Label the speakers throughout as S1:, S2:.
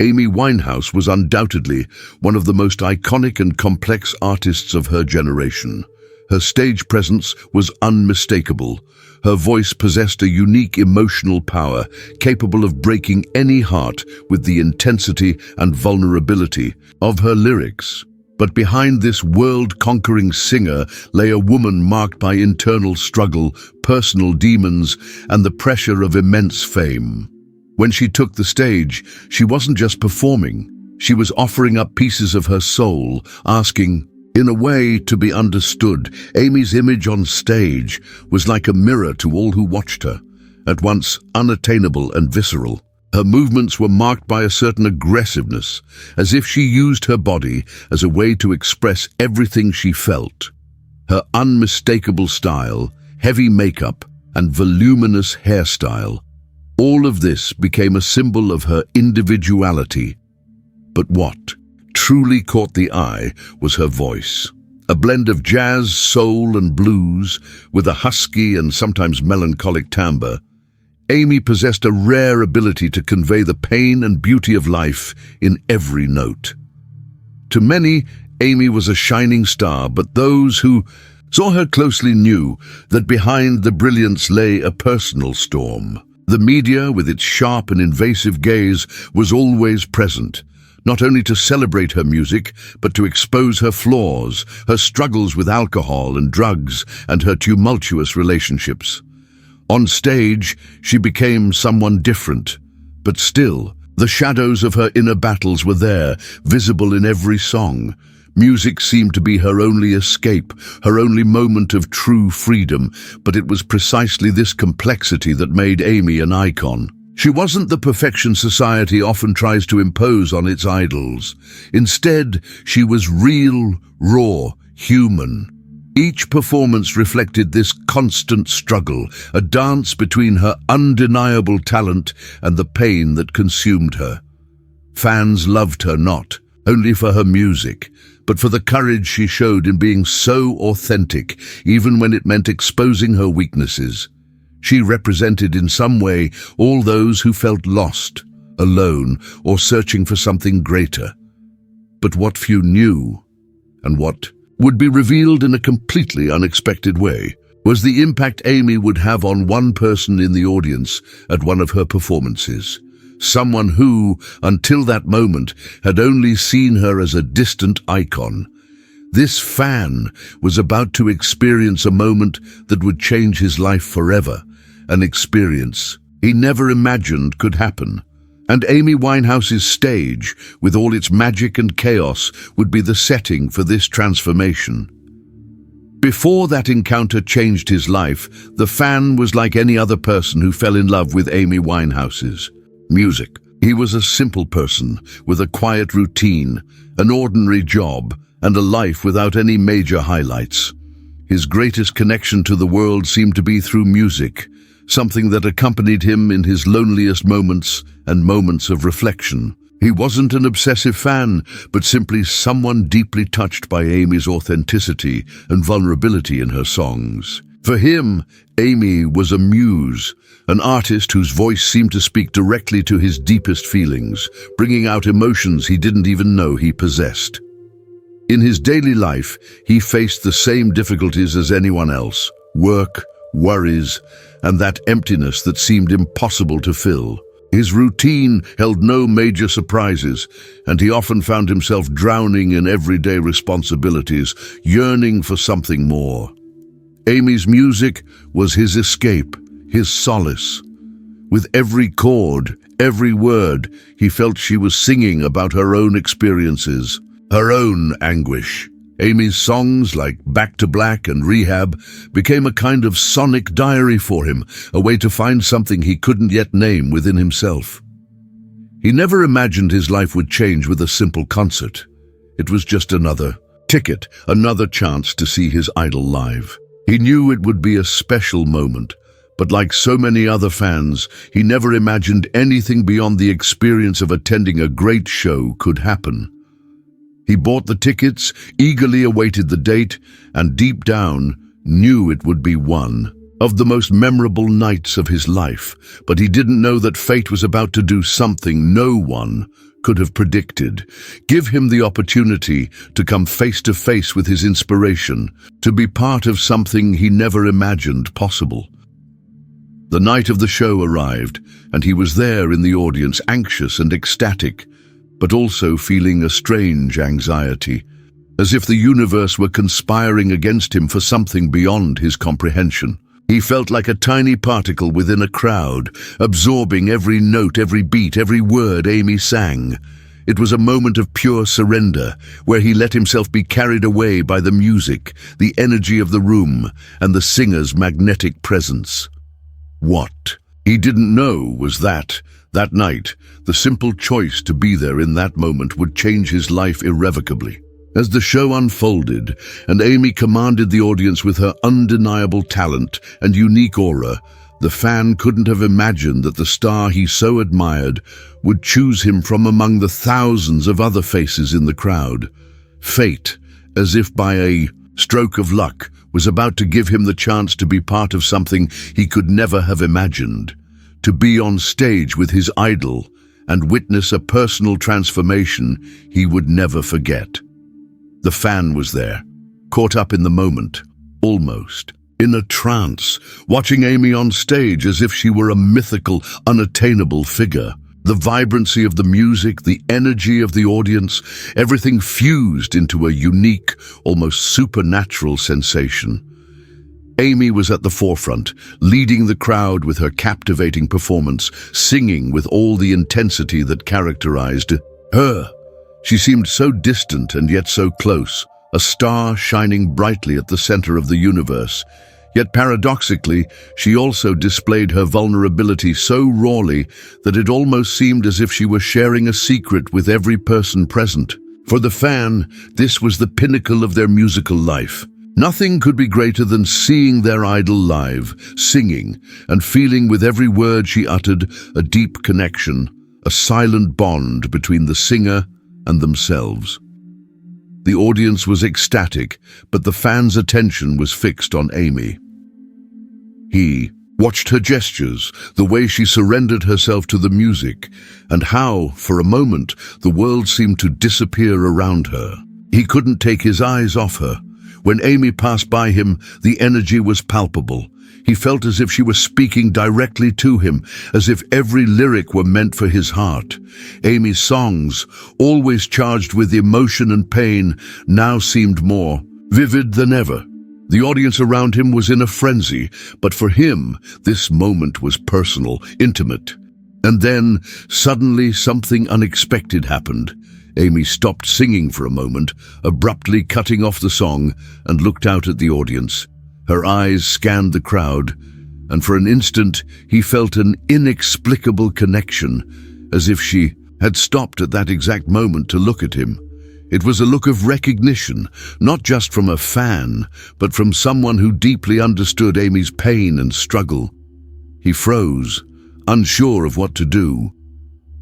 S1: Amy Winehouse was undoubtedly one of the most iconic and complex artists of her generation. Her stage presence was unmistakable. Her voice possessed a unique emotional power, capable of breaking any heart with the intensity and vulnerability of her lyrics. But behind this world-conquering singer lay a woman marked by internal struggle, personal demons, and the pressure of immense fame. When she took the stage, she wasn't just performing. She was offering up pieces of her soul, asking, in a way, to be understood. Amy's image on stage was like a mirror to all who watched her, at once unattainable and visceral. Her movements were marked by a certain aggressiveness, as if she used her body as a way to express everything she felt. Her unmistakable style, heavy makeup, and voluminous hairstyle, all of this became a symbol of her individuality. But what truly caught the eye was her voice. A blend of jazz, soul, and blues, with a husky and sometimes melancholic timbre. Amy possessed a rare ability to convey the pain and beauty of life in every note. To many, Amy was a shining star, but those who saw her closely knew that behind the brilliance lay a personal storm. The media, with its sharp and invasive gaze, was always present, not only to celebrate her music, but to expose her flaws, her struggles with alcohol and drugs, and her tumultuous relationships. On stage, she became someone different, but still, the shadows of her inner battles were there, visible in every song. Music seemed to be her only escape, her only moment of true freedom, but it was precisely this complexity that made Amy an icon. She wasn't the perfection society often tries to impose on its idols. Instead, she was real, raw, human. Each performance reflected this constant struggle, a dance between her undeniable talent and the pain that consumed her. Fans loved her not only for her music, but for the courage she showed in being so authentic, even when it meant exposing her weaknesses. She represented in some way all those who felt lost, alone, or searching for something greater. But what few knew, and what would be revealed in a completely unexpected way, was the impact Amy would have on one person in the audience at one of her performances. Someone who, until that moment, had only seen her as a distant icon. This fan was about to experience a moment that would change his life forever, an experience he never imagined could happen. And Amy Winehouse's stage, with all its magic and chaos, would be the setting for this transformation. Before that encounter changed his life, the fan was like any other person who fell in love with Amy Winehouse's music. He was a simple person with a quiet routine, an ordinary job, and a life without any major highlights. His greatest connection to the world seemed to be through music, something that accompanied him in his loneliest moments and moments of reflection. He wasn't an obsessive fan, but simply someone deeply touched by Amy's authenticity and vulnerability in her songs. For him, Amy was a muse, an artist whose voice seemed to speak directly to his deepest feelings, bringing out emotions he didn't even know he possessed. In his daily life, he faced the same difficulties as anyone else: work, worries, and that emptiness that seemed impossible to fill. His routine held no major surprises, and he often found himself drowning in everyday responsibilities, yearning for something more. Amy's music was his escape, his solace. With every chord, every word, he felt she was singing about her own experiences, her own anguish. Amy's songs, like Back to Black and Rehab, became a kind of sonic diary for him, a way to find something he couldn't yet name within himself. He never imagined his life would change with a simple concert. It was just another ticket, another chance to see his idol live. He knew it would be a special moment, but like so many other fans, he never imagined anything beyond the experience of attending a great show could happen. He bought the tickets, eagerly awaited the date, and deep down knew it would be one. of the most memorable nights of his life, but he didn't know that fate was about to do something no one could have predicted. Give him the opportunity to come face to face with his inspiration, to be part of something he never imagined possible. The night of the show arrived, and he was there in the audience, anxious and ecstatic, but also feeling a strange anxiety, as if the universe were conspiring against him for something beyond his comprehension. He felt like a tiny particle within a crowd, absorbing every note, every beat, every word Amy sang. It was a moment of pure surrender, where he let himself be carried away by the music, the energy of the room, and the singer's magnetic presence. What he didn't know was that night, the simple choice to be there in that moment would change his life irrevocably. As the show unfolded, and Amy commanded the audience with her undeniable talent and unique aura, the fan couldn't have imagined that the star he so admired would choose him from among the thousands of other faces in the crowd. Fate, as if by a stroke of luck, was about to give him the chance to be part of something he could never have imagined, to be on stage with his idol and witness a personal transformation he would never forget. The fan was there, caught up in the moment, almost in a trance, watching Amy on stage as if she were a mythical, unattainable figure. The vibrancy of the music, the energy of the audience, everything fused into a unique, almost supernatural sensation. Amy was at the forefront, leading the crowd with her captivating performance, singing with all the intensity that characterized her. She seemed so distant and yet so close, a star shining brightly at the center of the universe. Yet paradoxically, she also displayed her vulnerability so rawly that it almost seemed as if she were sharing a secret with every person present. For the fan, this was the pinnacle of their musical life. Nothing could be greater than seeing their idol live, singing, and feeling with every word she uttered a deep connection, a silent bond between the singer and themselves. The audience was ecstatic, but the fans' attention was fixed on Amy. He watched her gestures, the way she surrendered herself to the music, and how, for a moment, the world seemed to disappear around her. He couldn't take his eyes off her. When Amy passed by him, the energy was palpable. He felt as if she was speaking directly to him, as if every lyric were meant for his heart. Amy's songs, always charged with emotion and pain, now seemed more vivid than ever. The audience around him was in a frenzy, but for him, this moment was personal, intimate. And then, suddenly, something unexpected happened. Amy stopped singing for a moment, abruptly cutting off the song, and looked out at the audience. Her eyes scanned the crowd, and for an instant he felt an inexplicable connection, as if she had stopped at that exact moment to look at him. It was a look of recognition, not just from a fan, but from someone who deeply understood Amy's pain and struggle. He froze, unsure of what to do.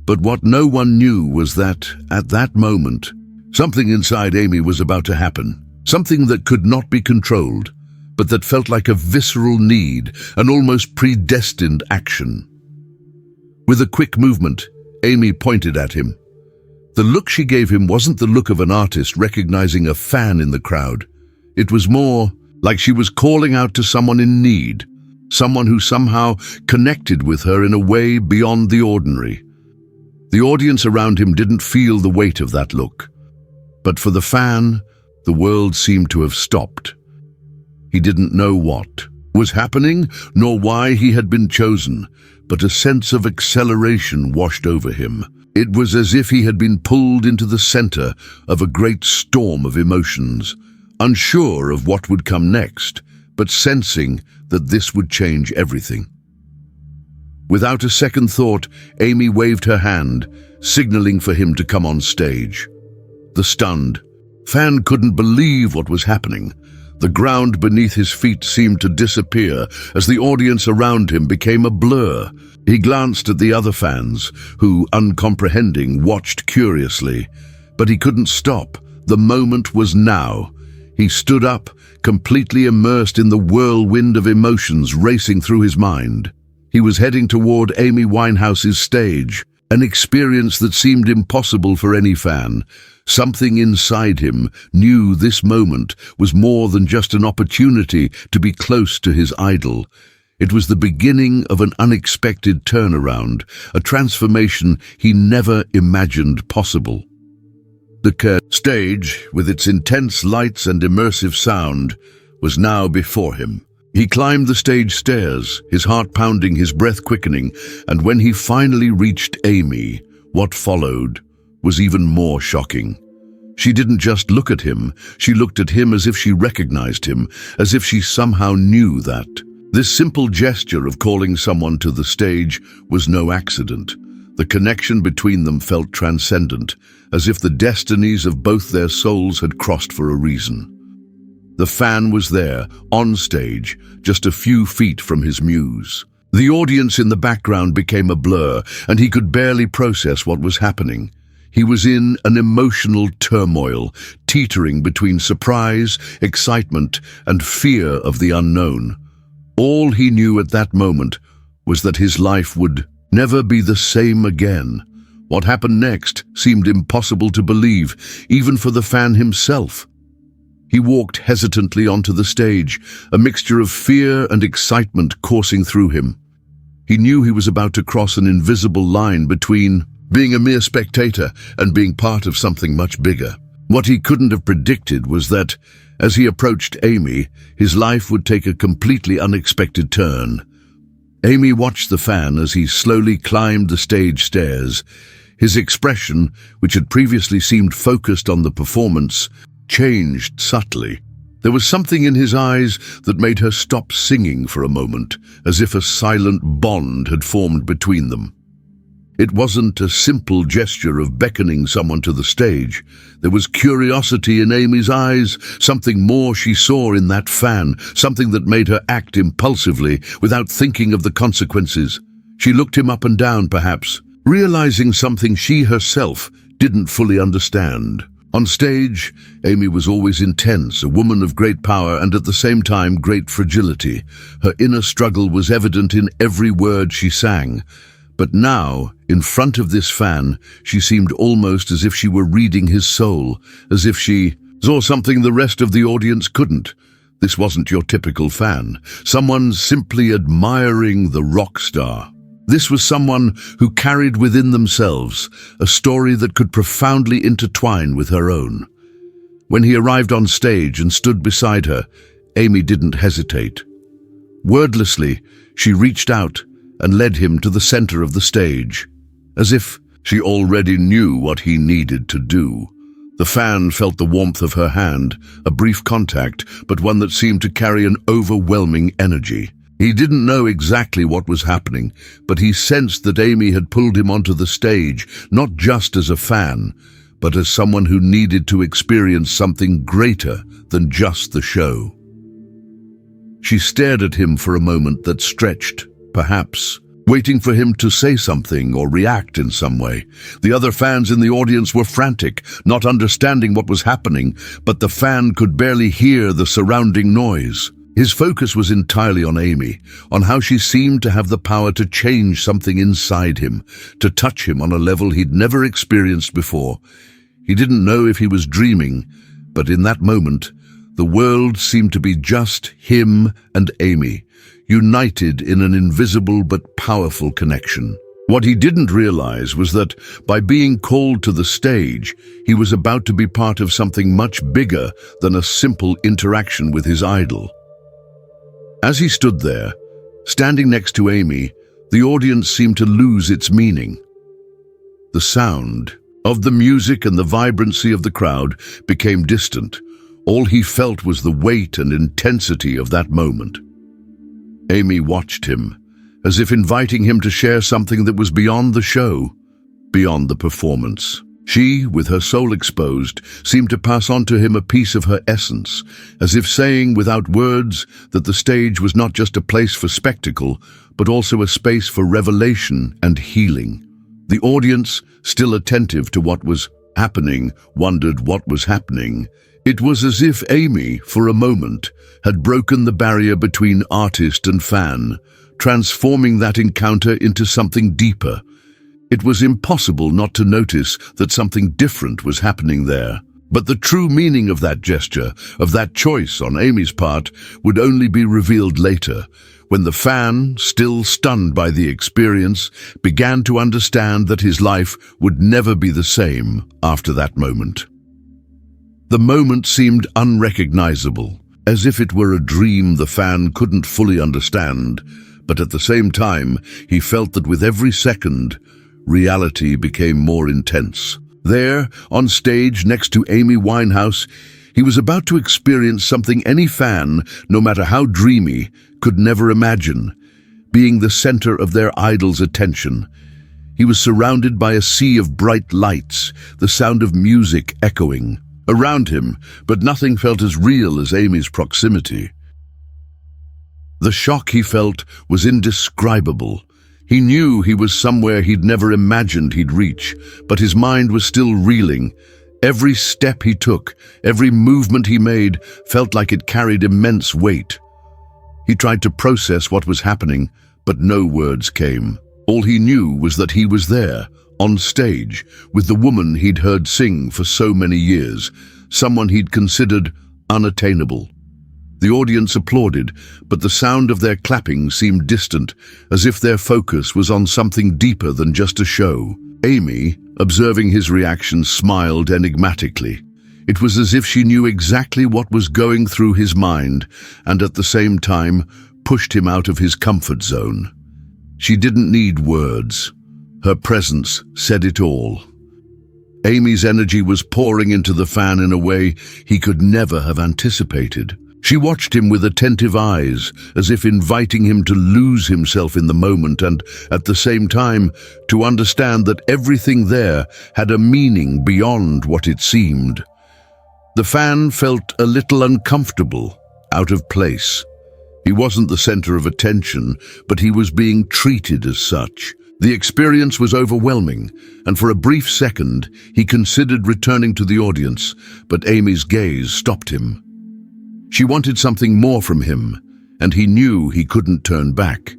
S1: But what no one knew was that, at that moment, something inside Amy was about to happen. Something that could not be controlled, but that felt like a visceral need, an almost predestined action. With a quick movement, Amy pointed at him. The look she gave him wasn't the look of an artist recognizing a fan in the crowd. It was more like she was calling out to someone in need, someone who somehow connected with her in a way beyond the ordinary. The audience around him didn't feel the weight of that look. But for the fan, the world seemed to have stopped. He didn't know what was happening, nor why he had been chosen, but a sense of acceleration washed over him. It was as if he had been pulled into the center of a great storm of emotions, unsure of what would come next, but sensing that this would change everything. Without a second thought, Amy waved her hand, signaling for him to come on stage. The stunned fan couldn't believe what was happening. The ground beneath his feet seemed to disappear as the audience around him became a blur. He glanced at the other fans, who, uncomprehending, watched curiously. But he couldn't stop. The moment was now. He stood up, completely immersed in the whirlwind of emotions racing through his mind. He was heading toward Amy Winehouse's stage, an experience that seemed impossible for any fan. Something inside him knew this moment was more than just an opportunity to be close to his idol. It was the beginning of an unexpected turnaround, a transformation he never imagined possible. The stage, with its intense lights and immersive sound, was now before him. He climbed the stage stairs, his heart pounding, his breath quickening, and when he finally reached Amy, what followed was even more shocking. She didn't just look at him, she looked at him as if she recognized him, as if she somehow knew that. This simple gesture of calling someone to the stage was no accident. The connection between them felt transcendent, as if the destinies of both their souls had crossed for a reason. The fan was there, on stage, just a few feet from his muse. The audience in the background became a blur, and he could barely process what was happening. He was in an emotional turmoil, teetering between surprise, excitement, and fear of the unknown. All he knew at that moment was that his life would never be the same again. What happened next seemed impossible to believe, even for the fan himself. He walked hesitantly onto the stage, a mixture of fear and excitement coursing through him. He knew he was about to cross an invisible line between being a mere spectator and being part of something much bigger. What he couldn't have predicted was that, as he approached Amy, his life would take a completely unexpected turn. Amy watched the fan as he slowly climbed the stage stairs. His expression, which had previously seemed focused on the performance, changed subtly. There was something in his eyes that made her stop singing for a moment, as if a silent bond had formed between them. It wasn't a simple gesture of beckoning someone to the stage. There was curiosity in Amy's eyes, something more she saw in that fan, something that made her act impulsively without thinking of the consequences. She looked him up and down, perhaps, realizing something she herself didn't fully understand. On stage, Amy was always intense, a woman of great power and at the same time great fragility. Her inner struggle was evident in every word she sang. But now, in front of this fan, she seemed almost as if she were reading his soul, as if she saw something the rest of the audience couldn't. This wasn't your typical fan, someone simply admiring the rock star. This was someone who carried within themselves a story that could profoundly intertwine with her own. When he arrived on stage and stood beside her, Amy didn't hesitate. Wordlessly, she reached out and led him to the center of the stage, as if she already knew what he needed to do. The fan felt the warmth of her hand, a brief contact, but one that seemed to carry an overwhelming energy. He didn't know exactly what was happening, but he sensed that Amy had pulled him onto the stage, not just as a fan, but as someone who needed to experience something greater than just the show. She stared at him for a moment that stretched, perhaps waiting for him to say something or react in some way. The other fans in the audience were frantic, not understanding what was happening, but the fan could barely hear the surrounding noise. His focus was entirely on Amy, on how she seemed to have the power to change something inside him, to touch him on a level he'd never experienced before. He didn't know if he was dreaming, but in that moment, the world seemed to be just him and Amy, united in an invisible but powerful connection. What he didn't realize was that by being called to the stage, he was about to be part of something much bigger than a simple interaction with his idol. As he stood there, standing next to Amy, the audience seemed to lose its meaning. The sound of the music and the vibrancy of the crowd became distant. All he felt was the weight and intensity of that moment. Amy watched him, as if inviting him to share something that was beyond the show, beyond the performance. She, with her soul exposed, seemed to pass on to him a piece of her essence, as if saying without words that the stage was not just a place for spectacle, but also a space for revelation and healing. The audience, still attentive to what was happening, wondered what was happening. It was as if Amy, for a moment, had broken the barrier between artist and fan, transforming that encounter into something deeper. It was impossible not to notice that something different was happening there. But the true meaning of that gesture, of that choice on Amy's part, would only be revealed later, when the fan, still stunned by the experience, began to understand that his life would never be the same after that moment. The moment seemed unrecognizable, as if it were a dream the fan couldn't fully understand, but at the same time, he felt that with every second, reality became more intense. There, on stage next to Amy Winehouse, he was about to experience something any fan, no matter how dreamy, could never imagine, being the center of their idol's attention. He was surrounded by a sea of bright lights, the sound of music echoing around him, but nothing felt as real as Amy's proximity. The shock he felt was indescribable. He knew he was somewhere he'd never imagined he'd reach, but his mind was still reeling. Every step he took, every movement he made, felt like it carried immense weight. He tried to process what was happening, but no words came. All he knew was that he was there, on stage, with the woman he'd heard sing for so many years, someone he'd considered unattainable. The audience applauded, but the sound of their clapping seemed distant, as if their focus was on something deeper than just a show. Amy, observing his reaction, smiled enigmatically. It was as if she knew exactly what was going through his mind, and at the same time pushed him out of his comfort zone. She didn't need words. Her presence said it all. Amy's energy was pouring into the fan in a way he could never have anticipated. She watched him with attentive eyes, as if inviting him to lose himself in the moment and, at the same time, to understand that everything there had a meaning beyond what it seemed. The fan felt a little uncomfortable, out of place. He wasn't the center of attention, but he was being treated as such. The experience was overwhelming, and for a brief second, he considered returning to the audience, but Amy's gaze stopped him. She wanted something more from him, and he knew he couldn't turn back.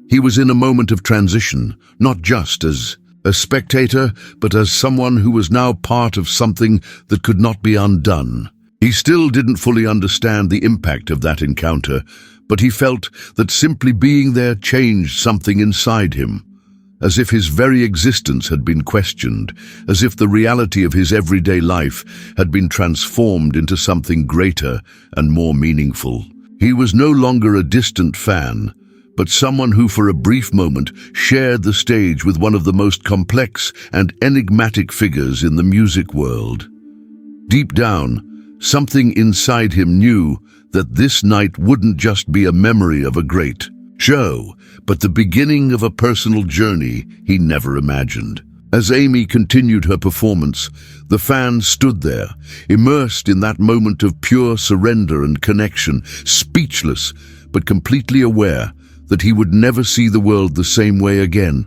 S1: He was in a moment of transition, not just as a spectator, but as someone who was now part of something that could not be undone. He still didn't fully understand the impact of that encounter, but he felt that simply being there changed something inside him, as if his very existence had been questioned, as if the reality of his everyday life had been transformed into something greater and more meaningful. He was no longer a distant fan, but someone who for a brief moment shared the stage with one of the most complex and enigmatic figures in the music world. Deep down, something inside him knew that this night wouldn't just be a memory of a great show, but the beginning of a personal journey he never imagined. As Amy continued her performance, the fan stood there, immersed in that moment of pure surrender and connection, speechless, but completely aware that he would never see the world the same way again.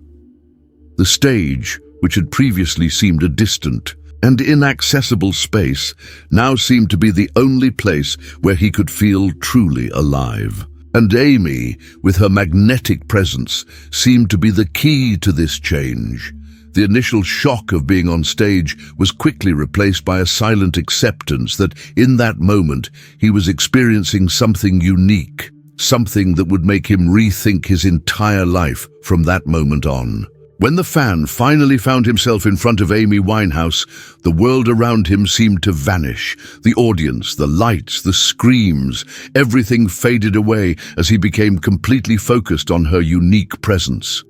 S1: The stage, which had previously seemed a distant and inaccessible space, now seemed to be the only place where he could feel truly alive. And Amy, with her magnetic presence, seemed to be the key to this change. The initial shock of being on stage was quickly replaced by a silent acceptance that, in that moment, he was experiencing something unique, something that would make him rethink his entire life from that moment on. When the fan finally found himself in front of Amy Winehouse, the world around him seemed to vanish. The audience, the lights, the screams, everything faded away as he became completely focused on her unique presence.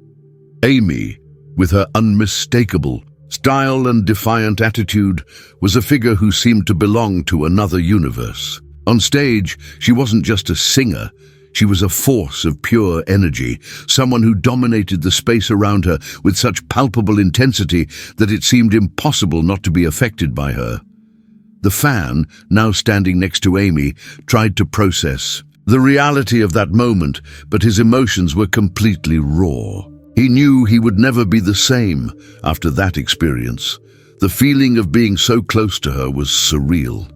S1: Amy, with her unmistakable style and defiant attitude, was a figure who seemed to belong to another universe. On stage, she wasn't just a singer. She was a force of pure energy, someone who dominated the space around her with such palpable intensity that it seemed impossible not to be affected by her. The fan, now standing next to Amy, tried to process the reality of that moment, but his emotions were completely raw. He knew he would never be the same after that experience. The feeling of being so close to her was surreal.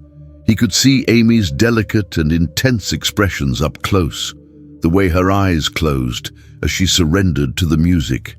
S1: He could see Amy's delicate and intense expressions up close, the way her eyes closed as she surrendered to the music.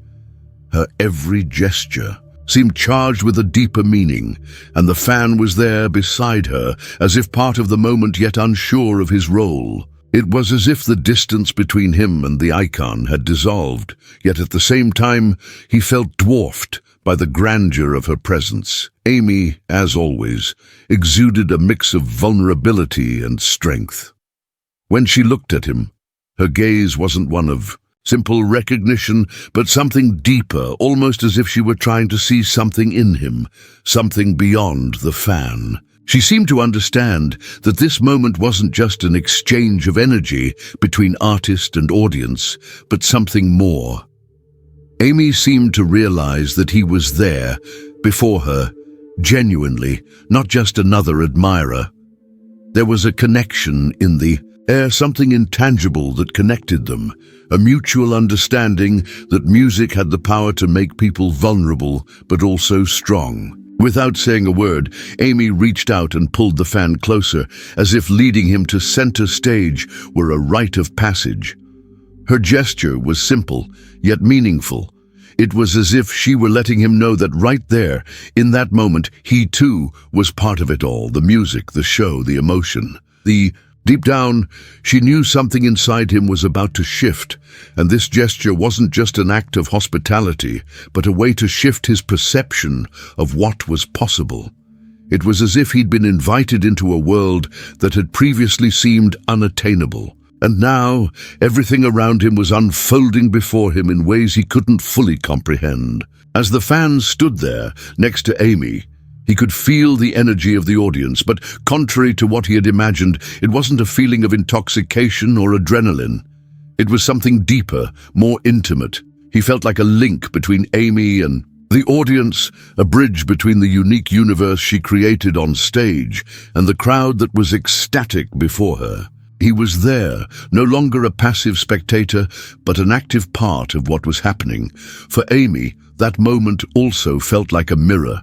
S1: Her every gesture seemed charged with a deeper meaning, and the fan was there beside her, as if part of the moment yet unsure of his role. It was as if the distance between him and the icon had dissolved, yet at the same time he felt dwarfed by the grandeur of her presence. Amy, as always, exuded a mix of vulnerability and strength. When she looked at him, her gaze wasn't one of simple recognition, but something deeper, almost as if she were trying to see something in him, something beyond the fan. She seemed to understand that this moment wasn't just an exchange of energy between artist and audience, but something more. Amy seemed to realize that he was there, before her, genuinely, not just another admirer. There was a connection in the air, something intangible that connected them, a mutual understanding that music had the power to make people vulnerable, but also strong. Without saying a word, Amy reached out and pulled the fan closer, as if leading him to center stage were a rite of passage. Her gesture was simple, yet meaningful. It was as if she were letting him know that right there, in that moment, he too was part of it all, the music, the show, the emotion. Deep down, she knew something inside him was about to shift, and this gesture wasn't just an act of hospitality, but a way to shift his perception of what was possible. It was as if he'd been invited into a world that had previously seemed unattainable, and now everything around him was unfolding before him in ways he couldn't fully comprehend. As the fans stood there next to Amy, he could feel the energy of the audience, but contrary to what he had imagined, it wasn't a feeling of intoxication or adrenaline. It was something deeper, more intimate. He felt like a link between Amy and the audience, a bridge between the unique universe she created on stage and the crowd that was ecstatic before her. He was there, no longer a passive spectator, but an active part of what was happening. For Amy, that moment also felt like a mirror.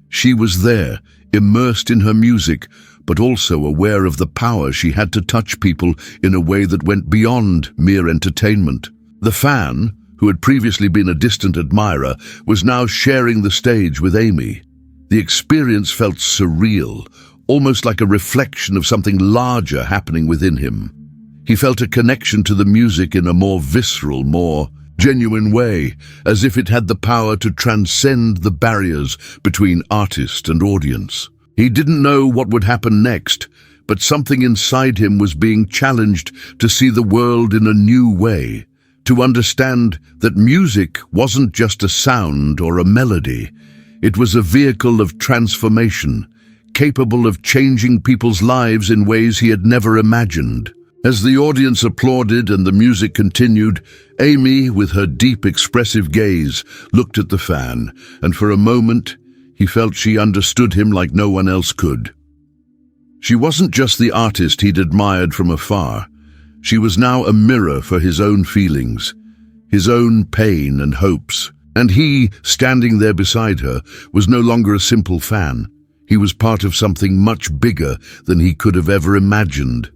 S1: She was there, immersed in her music, but also aware of the power she had to touch people in a way that went beyond mere entertainment. The fan, who had previously been a distant admirer, was now sharing the stage with Amy. The experience felt surreal, almost like a reflection of something larger happening within him. He felt a connection to the music in a more visceral, more genuine way, as if it had the power to transcend the barriers between artist and audience. He didn't know what would happen next, but something inside him was being challenged to see the world in a new way, to understand that music wasn't just a sound or a melody. It was a vehicle of transformation, capable of changing people's lives in ways he had never imagined. As the audience applauded and the music continued, Amy, with her deep, expressive gaze, looked at the fan, and for a moment, he felt she understood him like no one else could. She wasn't just the artist he'd admired from afar. She was now a mirror for his own feelings, his own pain and hopes. And he, standing there beside her, was no longer a simple fan. He was part of something much bigger than he could have ever imagined.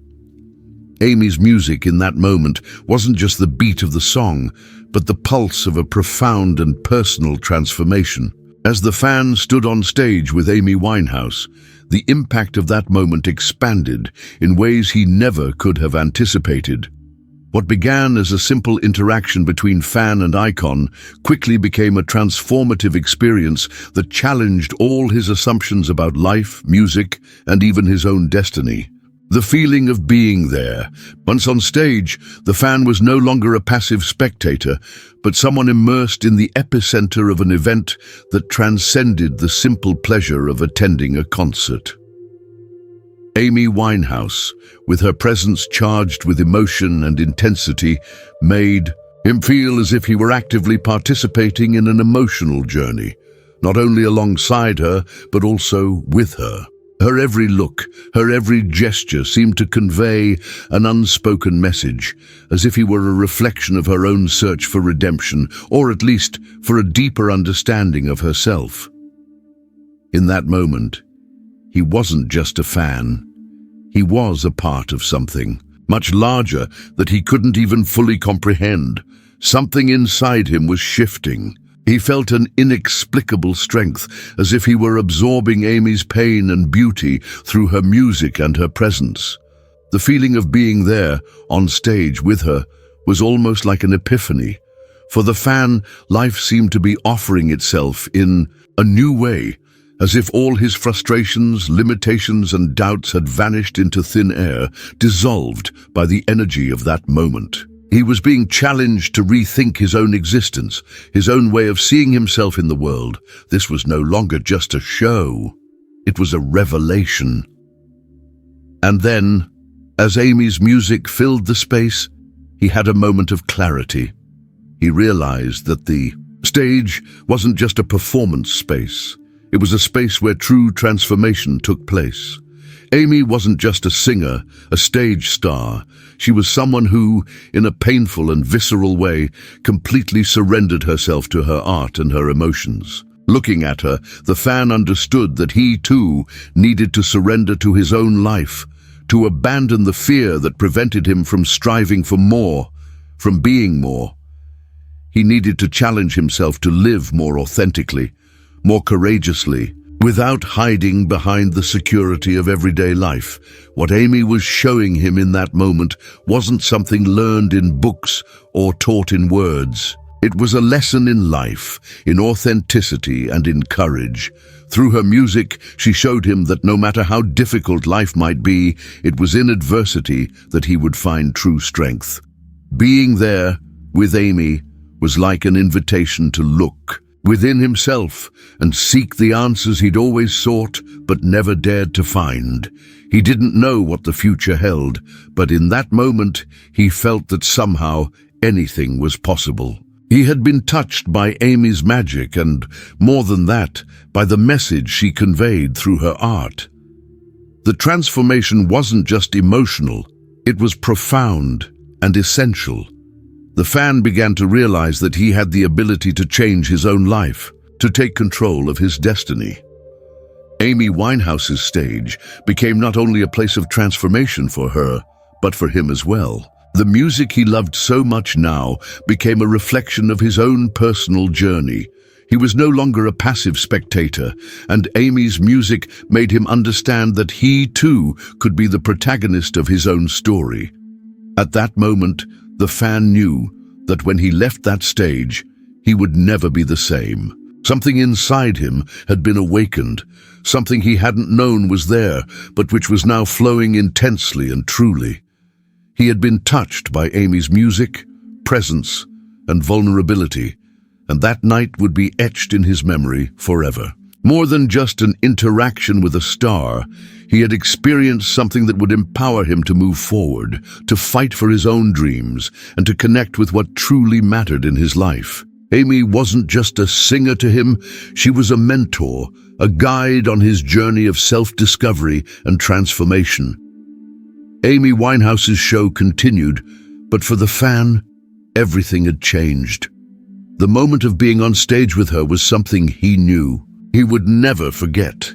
S1: Amy's music in that moment wasn't just the beat of the song, but the pulse of a profound and personal transformation. As the fan stood on stage with Amy Winehouse, the impact of that moment expanded in ways he never could have anticipated. What began as a simple interaction between fan and icon quickly became a transformative experience that challenged all his assumptions about life, music, and even his own destiny. The feeling of being there. Once on stage, the fan was no longer a passive spectator, but someone immersed in the epicenter of an event that transcended the simple pleasure of attending a concert. Amy Winehouse, with her presence charged with emotion and intensity, made him feel as if he were actively participating in an emotional journey, not only alongside her, but also with her. Her every look, her every gesture seemed to convey an unspoken message, as if he were a reflection of her own search for redemption, or at least for a deeper understanding of herself. In that moment, he wasn't just a fan. He was a part of something much larger that he couldn't even fully comprehend. Something inside him was shifting. He felt an inexplicable strength, as if he were absorbing Amy's pain and beauty through her music and her presence. The feeling of being there, on stage with her, was almost like an epiphany. For the fan, life seemed to be offering itself in a new way, as if all his frustrations, limitations, and doubts had vanished into thin air, dissolved by the energy of that moment. He was being challenged to rethink his own existence, his own way of seeing himself in the world. This was no longer just a show. It was a revelation. And then, as Amy's music filled the space, he had a moment of clarity. He realized that the stage wasn't just a performance space. It was a space where true transformation took place. Amy wasn't just a singer, a stage star. She was someone who, in a painful and visceral way, completely surrendered herself to her art and her emotions. Looking at her, the fan understood that he, too, needed to surrender to his own life, to abandon the fear that prevented him from striving for more, from being more. He needed to challenge himself to live more authentically, more courageously, without hiding behind the security of everyday life. What Amy was showing him in that moment wasn't something learned in books or taught in words. It was a lesson in life, in authenticity and in courage. Through her music, she showed him that no matter how difficult life might be, it was in adversity that he would find true strength. Being there with Amy was like an invitation to look within himself and seek the answers he'd always sought but never dared to find. He didn't know what the future held, but in that moment he felt that somehow anything was possible. He had been touched by Amy's magic and, more than that, by the message she conveyed through her art. The transformation wasn't just emotional, it was profound and essential. The fan began to realize that he had the ability to change his own life, to take control of his destiny. Amy Winehouse's stage became not only a place of transformation for her, but for him as well. The music he loved so much now became a reflection of his own personal journey. He was no longer a passive spectator, and Amy's music made him understand that he, too, could be the protagonist of his own story. At that moment, the fan knew that when he left that stage, he would never be the same. Something inside him had been awakened, something he hadn't known was there, but which was now flowing intensely and truly. He had been touched by Amy's music, presence, and vulnerability, and that night would be etched in his memory forever. More than just an interaction with a star, he had experienced something that would empower him to move forward, to fight for his own dreams, and to connect with what truly mattered in his life. Amy wasn't just a singer to him, she was a mentor, a guide on his journey of self-discovery and transformation. Amy Winehouse's show continued, but for the fan, everything had changed. The moment of being on stage with her was something he knew he would never forget.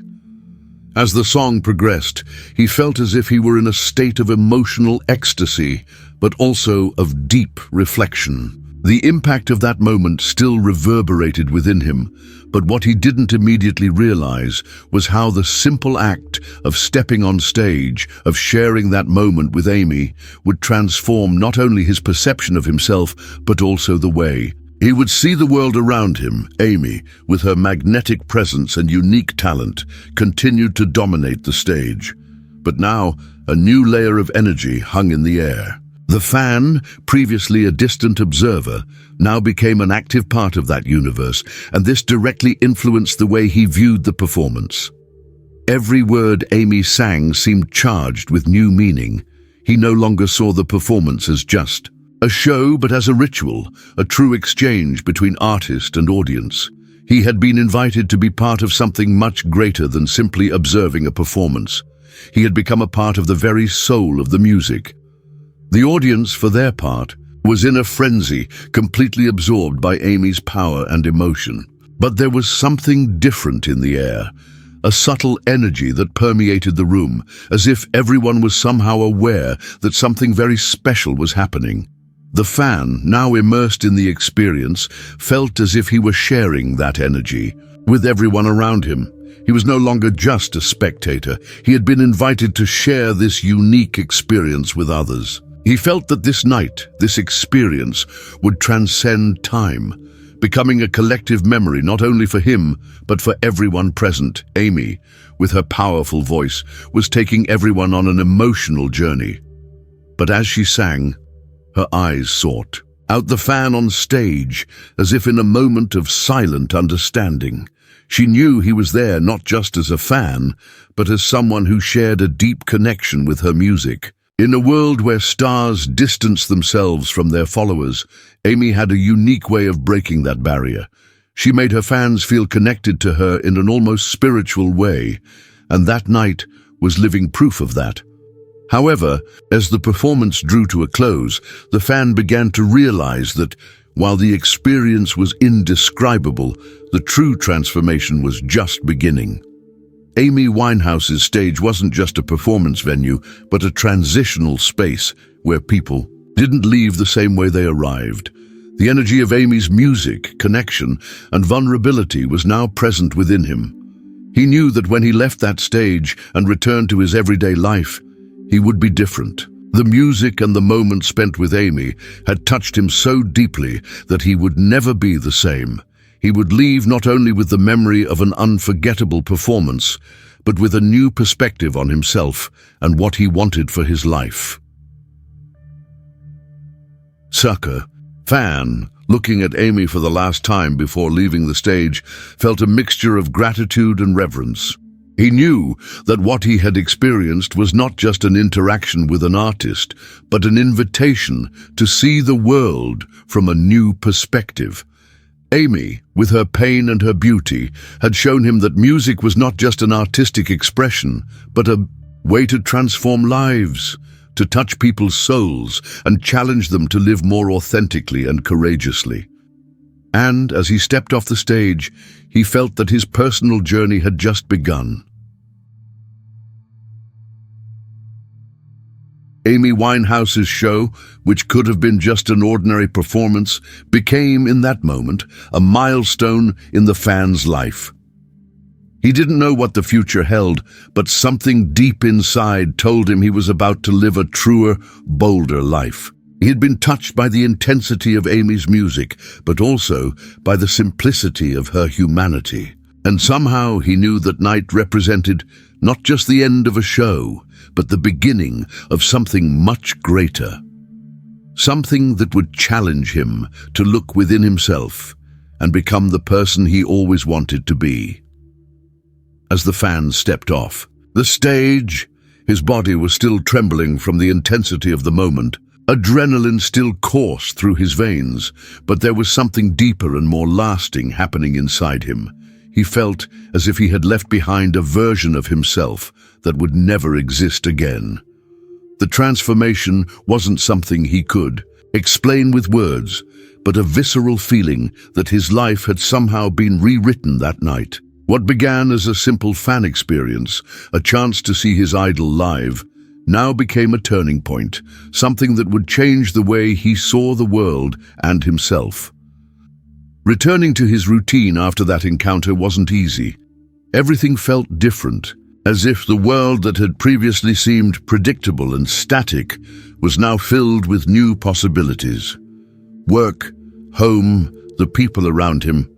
S1: As the song progressed, he felt as if he were in a state of emotional ecstasy, but also of deep reflection. The impact of that moment still reverberated within him, but what he didn't immediately realize was how the simple act of stepping on stage, of sharing that moment with Amy, would transform not only his perception of himself, but also the way he would see the world around him. Amy, with her magnetic presence and unique talent, continued to dominate the stage. But now, a new layer of energy hung in the air. The fan, previously a distant observer, now became an active part of that universe, and this directly influenced the way he viewed the performance. Every word Amy sang seemed charged with new meaning. He no longer saw the performance as just a show, but as a ritual, a true exchange between artist and audience. He had been invited to be part of something much greater than simply observing a performance. He had become a part of the very soul of the music. The audience, for their part, was in a frenzy, completely absorbed by Amy's power and emotion. But there was something different in the air, a subtle energy that permeated the room, as if everyone was somehow aware that something very special was happening. The fan, now immersed in the experience, felt as if he were sharing that energy with everyone around him. He was no longer just a spectator. He had been invited to share this unique experience with others. He felt that this night, this experience, would transcend time, becoming a collective memory not only for him, but for everyone present. Amy, with her powerful voice, was taking everyone on an emotional journey. But as she sang, her eyes sought out the fan on stage, as if in a moment of silent understanding. She knew he was there not just as a fan, but as someone who shared a deep connection with her music. In a world where stars distance themselves from their followers, Amy had a unique way of breaking that barrier. She made her fans feel connected to her in an almost spiritual way, and that night was living proof of that. However, as the performance drew to a close, the fan began to realize that, while the experience was indescribable, the true transformation was just beginning. Amy Winehouse's stage wasn't just a performance venue, but a transitional space where people didn't leave the same way they arrived. The energy of Amy's music, connection, and vulnerability was now present within him. He knew that when he left that stage and returned to his everyday life, he would be different. The music and the moment spent with Amy had touched him so deeply that he would never be the same. He would leave not only with the memory of an unforgettable performance, but with a new perspective on himself and what he wanted for his life. Sucker, fan, looking at Amy for the last time before leaving the stage, felt a mixture of gratitude and reverence. He knew that what he had experienced was not just an interaction with an artist, but an invitation to see the world from a new perspective. Amy, with her pain and her beauty, had shown him that music was not just an artistic expression, but a way to transform lives, to touch people's souls and challenge them to live more authentically and courageously. And as he stepped off the stage, he felt that his personal journey had just begun. Amy Winehouse's show, which could have been just an ordinary performance, became, in that moment, a milestone in the fan's life. He didn't know what the future held, but something deep inside told him he was about to live a truer, bolder life. He had been touched by the intensity of Amy's music, but also by the simplicity of her humanity. And somehow he knew that night represented not just the end of a show, but the beginning of something much greater. Something that would challenge him to look within himself and become the person he always wanted to be. As the fan stepped off the stage, his body was still trembling from the intensity of the moment. Adrenaline still coursed through his veins, but there was something deeper and more lasting happening inside him. He felt as if he had left behind a version of himself that would never exist again. The transformation wasn't something he could explain with words, but a visceral feeling that his life had somehow been rewritten that night. What began as a simple fan experience, a chance to see his idol live, now became a turning point, something that would change the way he saw the world and himself. Returning to his routine after that encounter wasn't easy. Everything felt different, as if the world that had previously seemed predictable and static was now filled with new possibilities. Work, home, the people around him,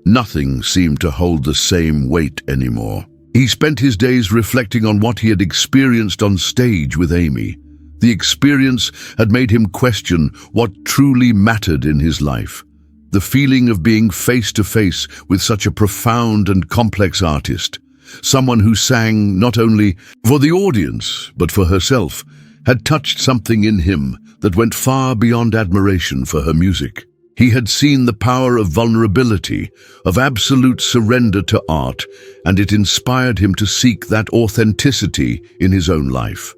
S1: nothing seemed to hold the same weight anymore. He spent his days reflecting on what he had experienced on stage with Amy. The experience had made him question what truly mattered in his life. The feeling of being face to face with such a profound and complex artist, someone who sang not only for the audience, but for herself, had touched something in him that went far beyond admiration for her music. He had seen the power of vulnerability, of absolute surrender to art, and it inspired him to seek that authenticity in his own life.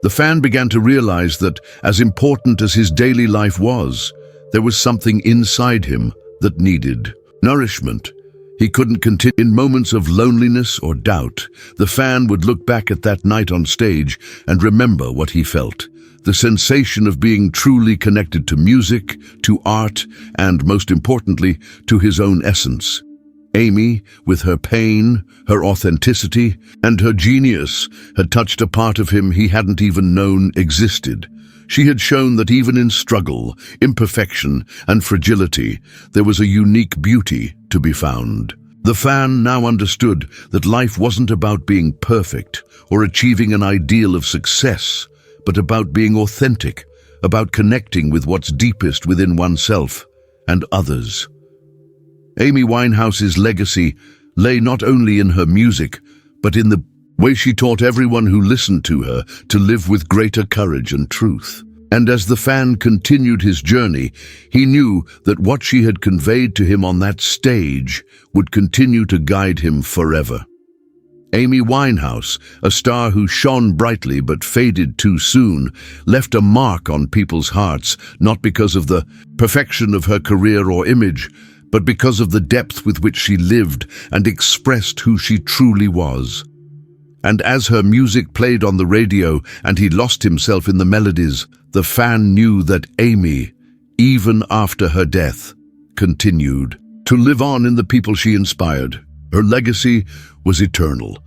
S1: The fan began to realize that, as important as his daily life was, there was something inside him that needed nourishment. He couldn't continue. In moments of loneliness or doubt, the fan would look back at that night on stage and remember what he felt. The sensation of being truly connected to music, to art, and most importantly, to his own essence. Amy, with her pain, her authenticity, and her genius, had touched a part of him he hadn't even known existed. She had shown that even in struggle, imperfection, and fragility, there was a unique beauty to be found. The fan now understood that life wasn't about being perfect or achieving an ideal of success, but about being authentic, about connecting with what's deepest within oneself and others. Amy Winehouse's legacy lay not only in her music, but in the way she taught everyone who listened to her to live with greater courage and truth. And as the fan continued his journey, he knew that what she had conveyed to him on that stage would continue to guide him forever. Amy Winehouse, a star who shone brightly but faded too soon, left a mark on people's hearts, not because of the perfection of her career or image, but because of the depth with which she lived and expressed who she truly was. And as her music played on the radio and he lost himself in the melodies, the fan knew that Amy, even after her death, continued to live on in the people she inspired. Her legacy was eternal,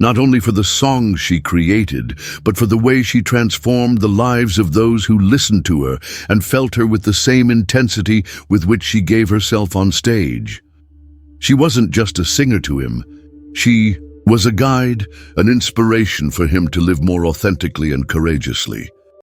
S1: not only for the songs she created, but for the way she transformed the lives of those who listened to her and felt her with the same intensity with which she gave herself on stage. She wasn't just a singer to him. She was a guide, an inspiration for him to live more authentically and courageously.